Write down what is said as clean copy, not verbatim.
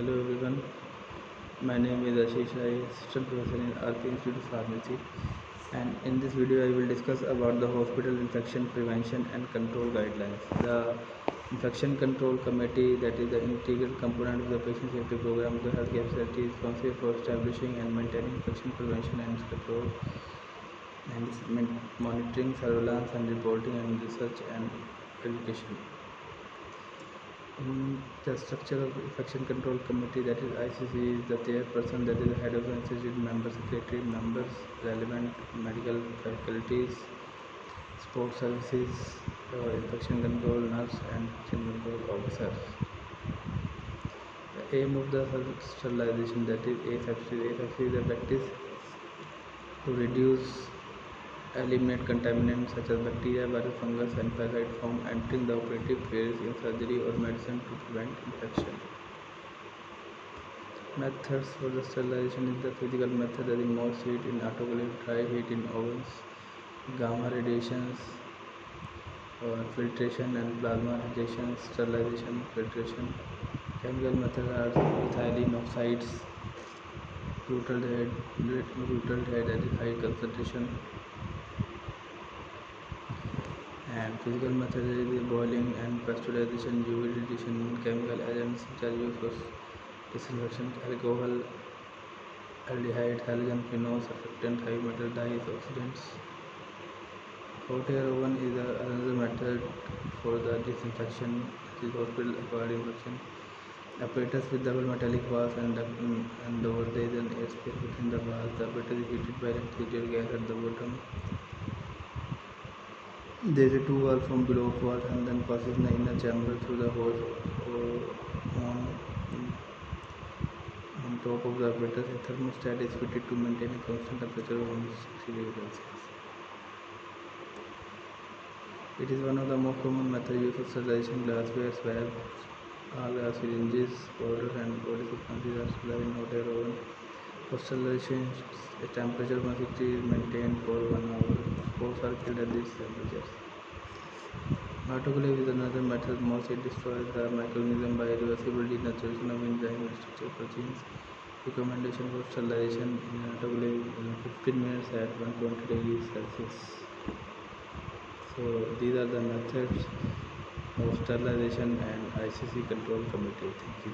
Hello everyone, my name is Ashish. I am assistant professor in RPIIT Institute of Pharmacy, and in this video I will discuss about the hospital infection prevention and control guidelines. The Infection Control Committee, that is the integral component of the patient safety program of the healthcare facility, is responsible for establishing and maintaining infection prevention and control, and monitoring, surveillance, and reporting, and research and education. The structure of Infection Control Committee, that is ICC, is the chairperson, that is the head of the institute, member secretary, members, relevant medical faculties, sports services, infection control nurse, and infection control officers. The aim of the sterilization, that is asepsis is the practice to reduce, eliminate contaminants such as bacteria, virus, fungus, and parasite from entering the operative phase in surgery or medicine to prevent infection. Methods for the sterilization is the physical method, that is immerse heat in autoclave, dry heat in ovens, gamma radiations, or filtration and plasma radiation, sterilization, filtration. Chemical methods are ethylene oxides, glutaldehyde at high concentration, and physical methods is boiling and pasteurization, UV radiation, chemical agents which are used for disinfection, alcohol, aldehyde, halogen, phenol, surfactant, heavy metal dyes, oxidants. Hot air oven is another method for the disinfection, that is hospital acquired infection. Apparatus with double metallic walls and lower there is an air space between the walls. The apparatus is heated by electricity or gas at the bottom. There is a two valve from below upward and then passes in the inner chamber through the hose on top of the apparatus. A thermostat is fitted to maintain a constant temperature of 160 degrees Celsius. It is one of the most common methods used for sterilization. Glassware, swabs, all glass syringes, powders, and body substances are sterilized in hot air oven. For sterilization, a temperature of 160 is maintained for 1 hour. Spores are killed at these temperatures. Autoclave is another method. Most it destroys the microorganism by reversible denaturation of enzyme and structural proteins. Recommendation for sterilization in autoclave in 15 minutes at 120 degrees Celsius. So these are the methods of sterilization and ICC control committee. Thank you.